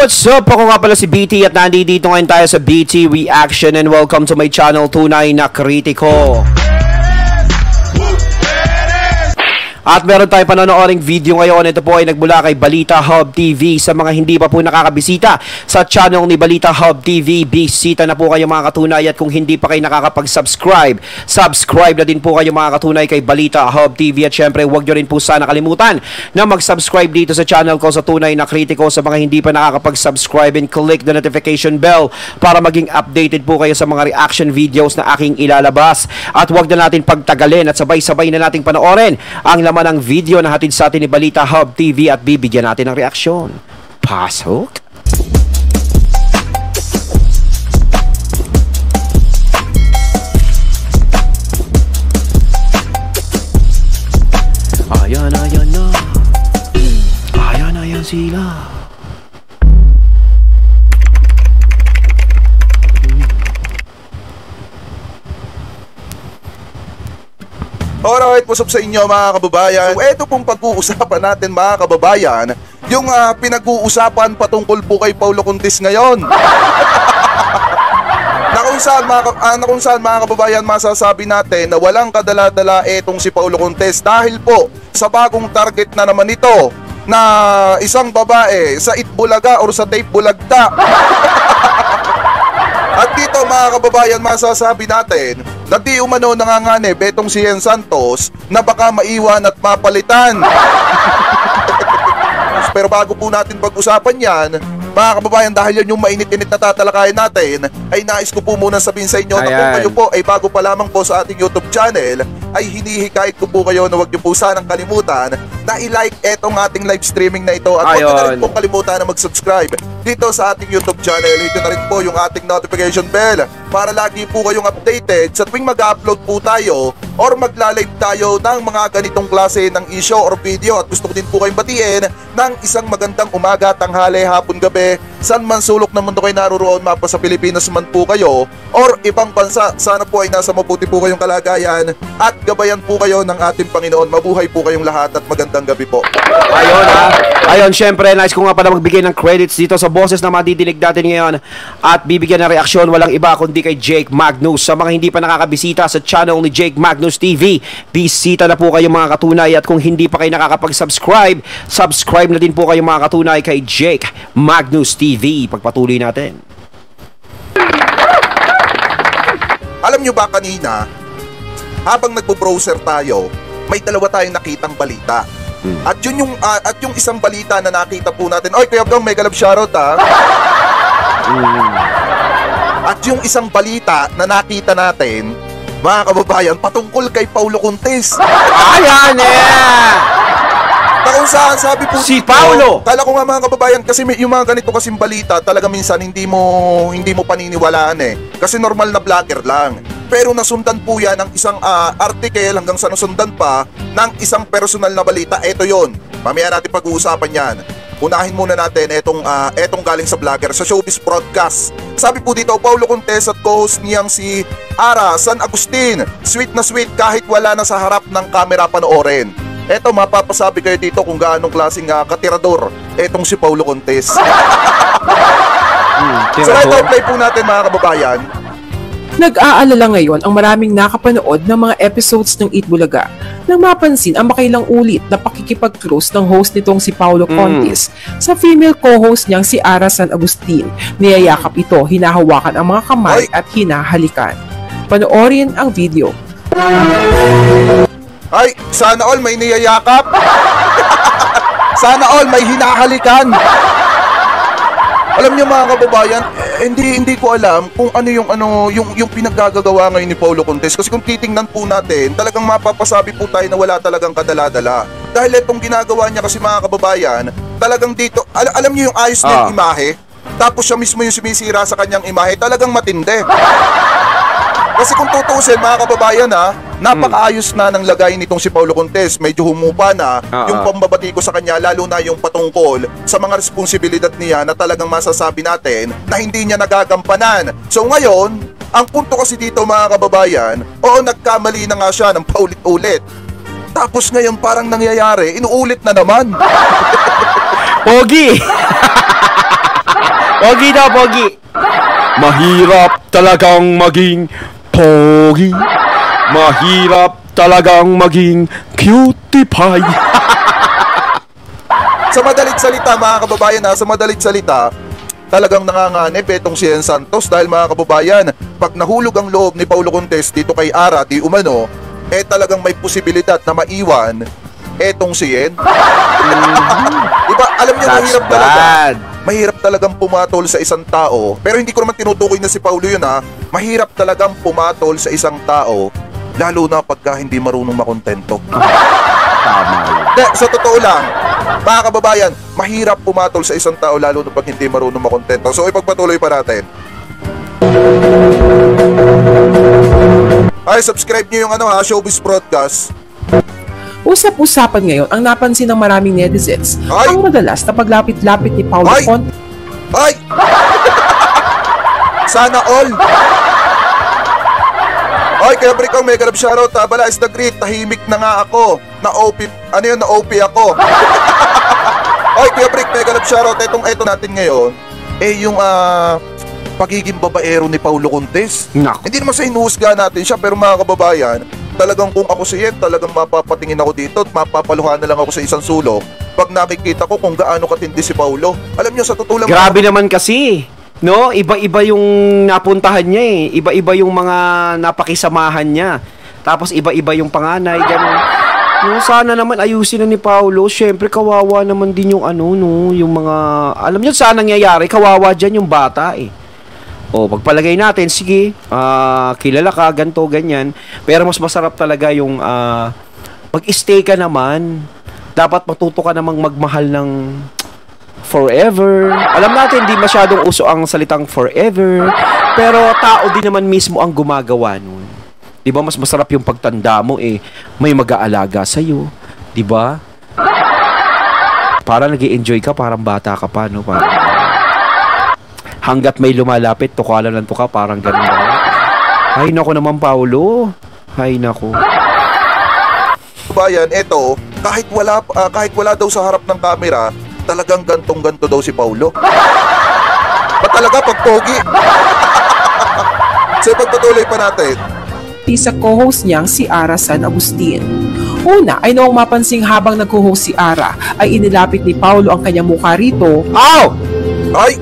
What's up? Ako nga pala si BT at nandito ngayon tayo sa BT Reaction and welcome to my channel, Tunay na Kritiko. At meron tayong panonooring video ngayon. Ito po ay nagmula kay Balita Hub TV. Sa mga hindi pa po nakakabisita sa channel ni Balita Hub TV, bisita na po kayo mga katunay. At kung hindi pa kayo nakakapag-subscribe, subscribe na din po kayo mga katunay kay Balita Hub TV. At syempre huwag nyo rin po sana kalimutan na mag-subscribe dito sa channel ko sa Tunay na Kritiko. Sa mga hindi pa nakakapag-subscribe, and click the notification bell para maging updated po kayo sa mga reaction videos na aking ilalabas. At huwag na natin pagtagalin at sabay-sabay na nating panoorin ang laman ng video na hatid sa atin ni Balita Hub TV at bibigyan natin ng reaksyon. Pasok! Ayan, ayan na. Ayan, ayan sila. Alright, what's up sa inyo mga kababayan? So, ito pong pag-uusapan natin mga kababayan, yung pinag-uusapan patungkol po kay Paulo Contis ngayon. na kung saan mga kababayan masasabi natin na walang kadala-dala itong si Paulo Contis dahil po sa bagong target na naman ito na isang babae sa Itbulaga or sa Tape Bulagta. At dito mga kababayan masasabi natin na di umano nanganganib etong si Yen Santos na baka maiwan at mapalitan. Pero bago po natin pag-usapan yan, mga kababayan, dahil yan yung mainit-init na tatalakayan natin, ay nais ko po muna sabihin sa inyo na kung kayo po ay bago pa lamang po sa ating YouTube channel, ay hinihikayat ko po kayo na huwag niyo po sanang kalimutan na i-like etong ating live streaming na ito at huwag na rin po kalimutan na mag-subscribe dito sa ating YouTube channel. Hito na rin po yung ating notification bell para lagi po kayong updated sa tuwing mag-upload po tayo or magla-live tayo ng mga ganitong klase ng issue or video. At gusto ko din po kayong batiin ng isang magandang umaga, tanghali, hapon, gabi, saan man sulok ng mundo kayo naroon, mapa sa Pilipinas man po kayo or ibang bansa. Sana po ay nasa mabuti po kayong kalagayan at gabayan po kayo ng ating Panginoon. Mabuhay po kayong lahat at magandang gabi po. Ayun ha. Ayun, syempre, nice ko nga pala magbigay ng credits dito sa boses na madidinig natin ngayon at bibigyan ng reaksyon walang iba kundi kay Jake Magnus. Sa mga hindi pa nakakabisita sa channel ni Jake Magnus TV, bisita na po kayo mga katunay. At kung hindi pa kayo nakakapag-subscribe, subscribe na din po kayo mga katunay kay Jake Magnus TV. Pagpatuloy natin. Alam nyo ba kanina, habang nagpo-browser tayo, may dalawa tayong nakitang balita. At yun yung isang balita na nakita po natin. Oy, Kuya Bong, mega love shoutout ha. At yung isang balita na nakita natin, mga kababayan, patungkol kay Paulo Contis. Ayan Na kung saan sabi po si Paulo. Kala ko nga mga kababayan, kasi yung mga ganito kasing balita, talaga minsan hindi mo paniniwalaan eh. Kasi normal na vlogger lang. Pero nasundan po yan ng isang article hanggang sa nasundan pa ng isang personal na balita. Ito yon. Mamaya natin pag-uusapan yan. Unahin muna natin etong galing sa vlogger, sa Showbiz Broadcast. Sabi po dito, Paulo Contis at co-host niyang si Ara San Agustin. Sweet na sweet kahit wala na sa harap ng camera panoorin. Eto, mapapasabi kayo dito kung gaanong klaseng katirador etong si Paulo Contis. So ito, play po natin mga kababayan. Nag-aalala ngayon ang maraming nakapanood ng mga episodes ng Itbulaga nang mapansin ang makailang ulit na pakikipag-close ng host nitong si Paulo Contis sa female co-host niyang si Ara San Agustin. Niyayakap ito, hinahawakan ang mga kamay at hinahalikan. Panoorin ang video. Ay, sana all may niyayakap. Sana all may hinahalikan. Alam niyo mga kababayan, hindi ko alam kung ano yung pinaggagawa ngayon ni Paulo Contis. Kasi kung titingnan po natin, talagang mapapasabi po tayo na wala talagang kadala-dala. Dahil itong ginagawa niya kasi mga kababayan, talagang dito, alam niyo yung ayos niyang imahe, tapos siya mismo yung sumisira sa kanyang imahe, talagang matindi. Kasi kung tutusin mga kababayan napakaayos na ng lagay nitong si Paulo Contis. Medyo humupa na yung pambabati ko sa kanya, lalo na yung patungkol sa mga responsibilidad niya na talagang masasabi natin na hindi niya nagagampanan. So ngayon, ang punto kasi dito mga kababayan, nagkamali na nga siya ng paulit-ulit. Tapos ngayon parang nangyayari, inuulit na naman. Pogi! Pogi daw, pogi. Mahirap talagang maging pogi. Mahirap talagang maging cutie pie. Sa madalit salita, mga kababayan, sa madalit salita, talagang nanganganib itong si Ian Santos dahil mga kababayan, pag nahulog ang loob ni Paulo Contes dito kay Ara, di umano, talagang may posibilidad na maiwan etong si Ian. Diba, alam niyo, mahirap talaga. Mahirap talagang pumatol sa isang tao. Pero hindi ko naman tinutukoy na si Paulo yun Mahirap talagang pumatol sa isang tao, lalo na pagka hindi marunong makontento. Tama. Sa totoo lang, mga kababayan, mahirap pumatol sa isang tao lalo na pag hindi marunong makontento. So ipagpatuloy pa natin. Ay, subscribe nyo yung Showbiz Broadcast. Usap-usapan ngayon ang napansin ng maraming netizens ang madalas na paglapit-lapit ni Paulo Contes. Ay! Sana all! Ay, kaya Bricong, mega love shoutout. Bala is the great. Tahimik na nga ako. Na-OP ako. Ay, kaya Brick, mega love shoutout. Ito natin ngayon, yung pagiging babaero ni Paulo Contes. Hindi naman sa hinuhusga natin siya, pero mga kababayan, talagang kung ako si Ian, talagang mapapatingin ako dito at mapapaluhan na lang ako sa isang sulok pag nakikita ko kung gaano katindi si Paulo. Alam niyo, sa totoo lang, grabe naman kasi, no? Iba-iba yung napuntahan niya Iba-iba yung mga napakisamahan niya. Tapos iba-iba yung panganay, ganun. No, sana naman ayusin na ni Paulo. Syempre kawawa naman din yung yung mga, alam niyo saan nangyayari, kawawa diyan yung bata O, pagpalagay natin, sige, kilala ka, ganto, ganyan. Pero mas masarap talaga yung mag-stay ka naman. Dapat matuto ka namang magmahal ng forever. Alam natin, di masyadong uso ang salitang forever. Pero tao din naman mismo ang gumagawa nun. Di ba, mas masarap yung pagtanda mo may mag-aalaga sa'yo. Di ba? Para nag-i-enjoy ka, parang bata ka pa, no? Parang, hanggat may lumalapit, tukalan ng tuka, parang ganun ba? Ay, naku naman, Paulo. Ay, naku. Bayan, kahit wala daw sa harap ng camera, talagang gantong-ganto daw si Paulo. Ba't talaga pag pogi? So, pagpatuloy pa natin. Sa co-host niyang si Ara San Agustin. Una ay noong mapansing habang nag-co-host si Ara ay inilapit ni Paulo ang kanyang mukha rito. Ow! Ay!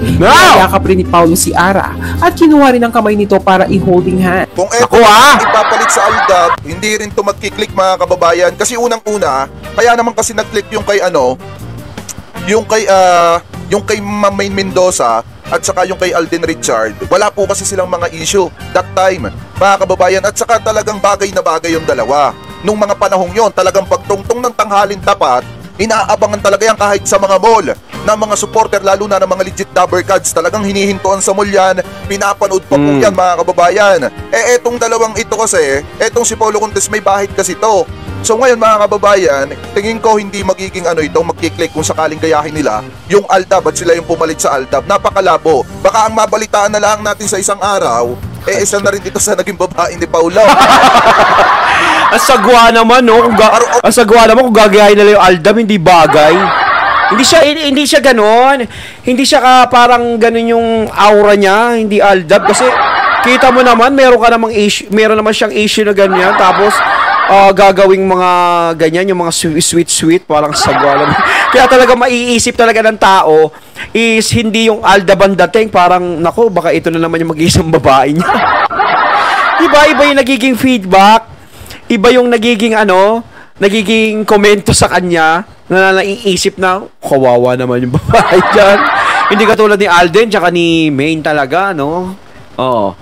Niyakap rin ni Paulo si Ara at kinuha rin ang kamay nito para i-holding hand. Kung ipapalit sa Aldab, hindi rin to magkiklik, mga kababayan. Kasi unang-una, kaya naman kasi nag-click yung kay yung kay Mamain Mendoza at saka yung kay Alden Richard. Wala po kasi silang mga issue that time, mga kababayan. At saka talagang bagay na bagay yung dalawa. Nung mga panahong yon, talagang pagtungtong ng tanghalin tapat, inaabangan talaga yan kahit sa mga mall na mga supporter, lalo na ng mga legit Dabber Cards. Talagang hinihintuan sa mall yan, pinapanood pa po yan, mga kababayan. Etong dalawang ito kasi, etong si Paulo Contes, may bahid kasi to. So ngayon, mga kababayan, tingin ko hindi magiging magkiklik kung sakaling gayahin nila yung Aldab at sila yung pumalit sa Aldab. Napakalabo. Baka ang mabalitaan na lang natin sa isang araw, isa na rin dito sa naging babae ni Paulo. Asagwa naman, no? Asagwa naman kung gagayahin nila yung Aldab, hindi bagay. Hindi siya ganoon. Hindi siya parang ganoon yung aura niya, hindi Aldab. Kasi kita mo naman, meron naman siyang issue na ganyan. Tapos gagawing mga ganyan, yung mga sweet, parang sagwa naman. Kaya talaga maiisip talaga ng tao is hindi yung Aldab ang dating. Parang, naku, baka ito na naman yung mag-iisang babae niya. Iba yung nagiging feedback. Iba yung nagiging nagiging komento sa kanya na naiisip na, kawawa naman yung babae dyan. Hindi katulad ni Alden tsaka ni Maine talaga, no? Oo.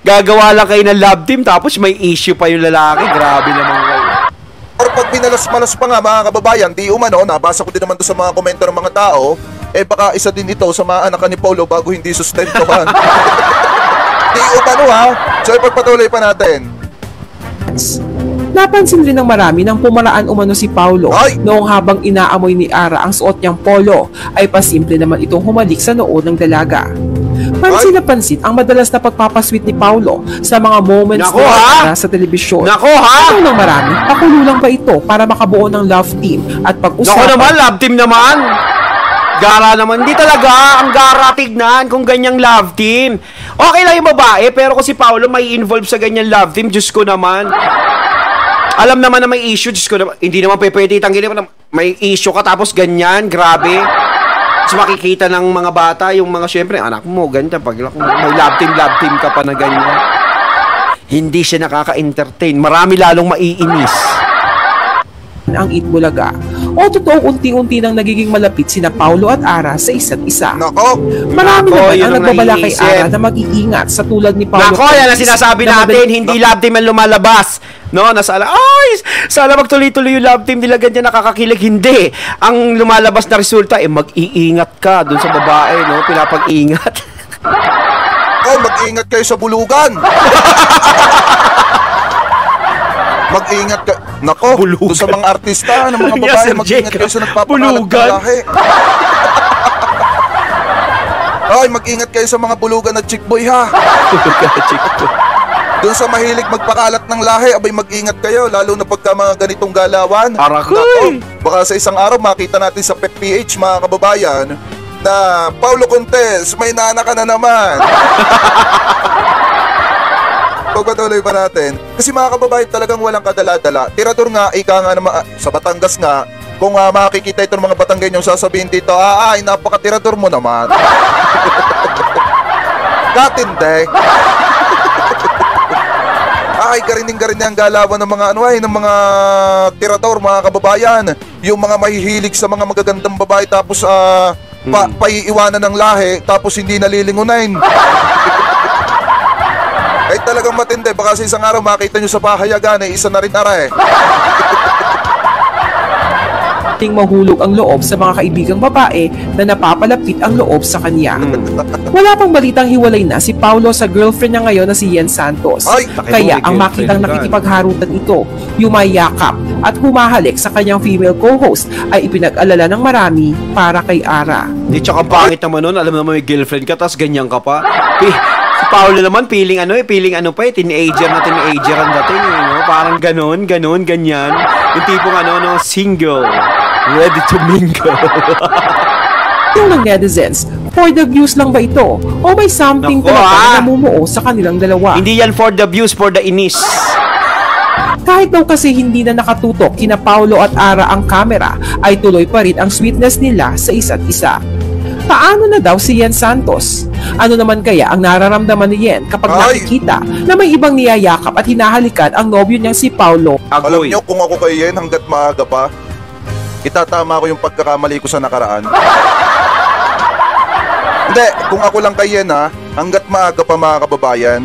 Gagawa lang kayo ng love team tapos may issue pa yung lalaki. Grabe naman kayo. Or pag binalas-malas pa nga, mga kababayan, di umano, nabasa ko din naman doon sa mga komento ng mga tao, baka isa din ito sa mga anak ni Paulo bago hindi sustentohan. Di umano, ha? So, ipagpatuloy pa natin. Napansin rin ng marami nang pumaraan umano si Paulo noong habang inaamoy ni Ara ang suot niyang polo ay pasimple naman itong humalik sa noo ng dalaga. Pansin na pansin ang madalas na pagpapasweet ni Paulo sa mga moments Nako, ni ha? Ara sa telebisyon. Nako ha? Ito ng marami, pakulo lang ba ito para makabuo ng love team at pag-usapan? Nako naman, love team naman. Gara naman. Hindi talaga ang gara tignan kung ganyang love team. Okay lang yung babae, pero kung si Paulo may involve sa ganyang love team, Diyos ko naman. Alam naman na may issue, Diyos ko naman. Hindi naman pwede itanggihan mo na may issue ka tapos ganyan, grabe. Tapos makikita ng mga bata, yung mga syempre, anak mo, ganyan, pag may love team ka pa na ganyan. Hindi siya nakaka-entertain. Marami lalong maiinis. Ang Itbulaga. O totoo unti-unti nang nagiging malapit sina Paulo at Ara sa isa't isa. Nako. Marami Nako, naman yun ang ang nagbabala kay naiisip. Ara na mag-iingat sa tulad ni Paulo. Nako, yan ang sinasabi natin, hindi love team ang lumalabas. No, nasala, ay, sana magtuloy-tuloy yung love team nila, ganyan nakakakilig. Hindi. Ang lumalabas na resulta, mag-iingat ka dun sa babae, no, pinapag-ingat. Oh, mag-ingat kayo sa bulugan. Mag-ingat ka. Nako, Bulugan. doon sa mga artista, ng mga Yes, babae, Sir mag-ingat Jake. kayo sa nagpapakalat ng Bulugan. lahi. Ay, mag-ingat kayo sa mga bulugan at chickboy ha. Doon sa mahilig magpakalat ng lahi, abay mag-ingat kayo, lalo na pagka mga ganitong galawan. Arakoy! Nako, baka sa isang araw makita natin sa PET-PH, mga kababayan, na Paulo Contes, may nana ka na naman. Pagpatuloy pa natin. Kasi mga kababayan talagang walang kadala-dala. Tirador nga, ika nga naman, sa Batangas nga, kung makikita ito ng mga Batanggenyong sasabihin dito, ay, napakatirador mo naman. Katinde. Ay, garining-garining ang galawan ng mga ng mga tirador, mga kababayan. Yung mga mahihilig sa mga magagandang babae tapos paiiwanan ng lahi tapos hindi nalilingunain. Ay talagang matindi. Baka sa isang araw makita nyo sa pahayagan isa na rin aray. Ting mahulog ang loob sa mga kaibigang babae na napapalapit ang loob sa kanya. Wala pang balitang hiwalay na si Paulo sa girlfriend niya ngayon na si Yen Santos. Ay, Kaya ang makitang nakikipagharutan ito, yumayakap at humahalik sa kanyang female co-host ay ipinag-alala ng marami para kay Ara. Hindi, tsaka pangit naman nun. Alam naman may girlfriend ka, tapos ganyan ka pa. Si Paolo naman, feeling teenager ang dating, no? Parang ganyan. Yung tipong single, ready to mingle. Yung ng netizens, for the views lang ba ito? O may something Nako, talaga na namumuo sa kanilang dalawa? Hindi yan for the views, for the inis. Kahit daw kasi hindi na nakatutok kina Paulo at Ara ang kamera, ay tuloy pa rin ang sweetness nila sa isa't isa. Paano na daw si Yen Santos? Ano naman kaya ang nararamdaman ni Yen kapag nakikita na may ibang niyayakap at hinahalikan ang nobyo niyang si Paulo? Alam nyo, kung ako kay Yen hanggat maaga pa, itatama ko yung pagkakamali ko sa nakaraan. Hindi, kung ako lang kay Yen hanggat maaga pa mga kababayan,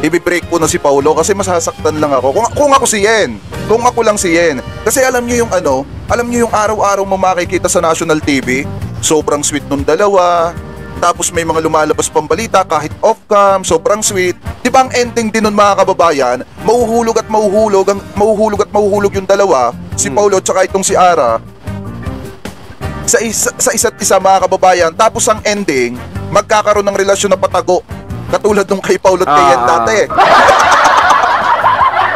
i-break ko na si Paulo kasi masasaktan lang ako. Kung ako si Yen, kung ako lang si Yen. Kasi alam niyo yung araw-araw mo makikita sa national TV, sobrang sweet nung dalawa, tapos may mga lumalabas pang balita kahit off-cam, sobrang sweet. Di ba ang ending din nun mga kababayan, mahuhulog yung dalawa, si Paulo at saka itong si Ara, sa isa't isa mga kababayan, tapos ang ending, magkakaroon ng relasyon na patago. Katulad nung kay Paulo at kay Yen dati.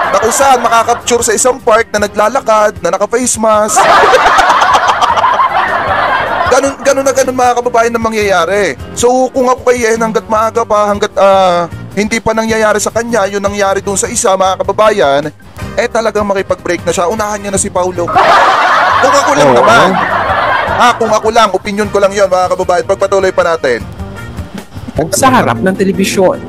Na kung saan makakapture sa isang park na naglalakad, na naka-face mask. Ganun mga kababayan na mangyayari. So kung ako kay Yen hanggat maaga pa, hanggat hindi pa nangyayari sa kanya, yun nangyari dun sa isa mga kababayan, talagang makipag-break na siya. Unahan niya na si Paulo. Kung ako lang naman. Kung ako lang, opinion ko lang yun mga kababayan. Pagpatuloy pa natin. Sa harap ng telebisyon.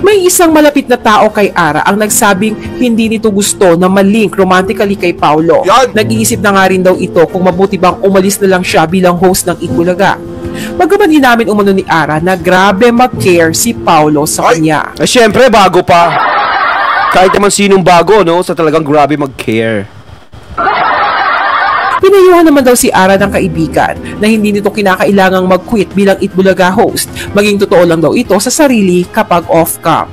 May isang malapit na tao kay Ara ang nagsabing hindi nito gusto na malink romantically kay Paulo. Yan! Nag-iisip na nga rin daw ito kung mabuti bang umalis na lang siya bilang host ng Itbulaga. Bagaman namin umano ni Ara na grabe mag-care si Paulo sa kanya. Syempre, bago pa. Kahit naman sinong bago, no? Sa talagang grabe mag-care. Pinayuhan naman daw si Ara ng kaibigan na hindi nito kinakailangang mag-quit bilang Itbulaga host. Maging totoo lang daw ito sa sarili kapag off-cam.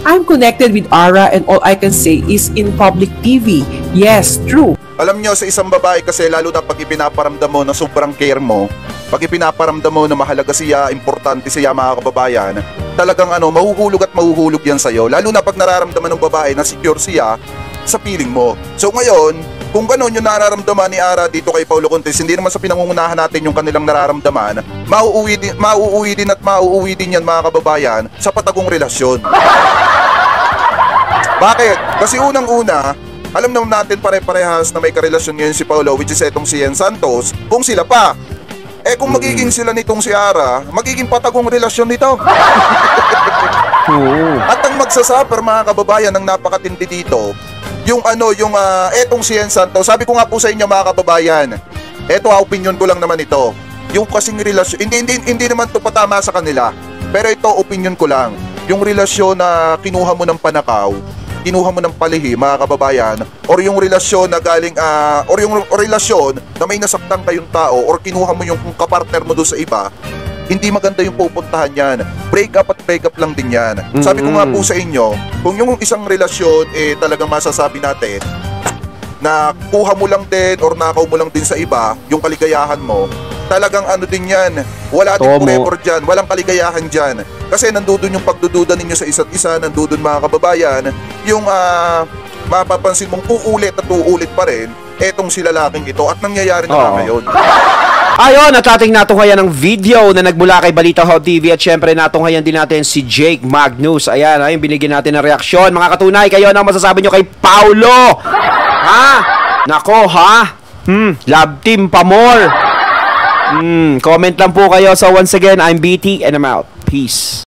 I'm connected with Ara and all I can say is in public TV. Yes, true. Alam nyo, sa isang babae kasi, lalo na pag ipinaparamdam mo na sobrang care mo, pag ipinaparamdam mo na mahalaga siya, importante siya mga kababayan, talagang mahuhulog at mahuhulog yan sa'yo. Lalo na pag nararamdaman ng babae na secure siya sa feeling mo. So ngayon, kung gano'n yung nararamdaman ni Ara dito kay Paulo Contis, hindi naman sa pinangungunahan natin yung kanilang nararamdaman, mauuwi din yan mga kababayan sa patagong relasyon. Bakit? Kasi unang-una, alam naman natin pare-parehas na may karelasyon ngayon si Paulo, which is etong si Ian Santos, kung sila pa. Kung magiging sila nitong si Ara, magiging patagong relasyon nito. At ang magsasuffer mga kababayan ng napakatindi dito, etong si Ian Santos, sabi ko nga po sa inyo mga kababayan, opinion ko lang naman ito. Yung kasing relasyon, hindi naman to patama sa kanila, pero ito opinion ko lang. Yung relasyon na kinuha mo ng panakaw, kinuha mo ng palihim mga kababayan, or yung relasyon na yung relasyon na may nasaktan kayong tao, or kinuha mo yung kapartner mo doon sa iba, hindi maganda yung pupuntahan yan. Break up at break up lang din yan. Sabi ko nga po sa inyo, kung yung isang relasyon talagang masasabi natin na kuha mo lang din or nakaw mo lang din sa iba yung kaligayahan mo, talagang din yan, wala din forever dyan, walang kaligayahan dyan. Kasi nandoon yung pagdududa ninyo sa isa't isa, nandoon mga kababayan, yung mapapansin mong uulit pa rin etong si lalaking ito, at nangyayari na ngayon. Ayon, at ating natunghayan ng video na nagmula kay Balita Hub TV, at syempre natunghayan din natin si Jake Magnus. Ayan, binigyan natin ng reaksyon. Mga katunay, kayo na masasabi nyo kay Paulo? Ha? Nako, ha? Love team pa more. Comment lang po kayo. So once again, I'm BT and I'm out. Peace.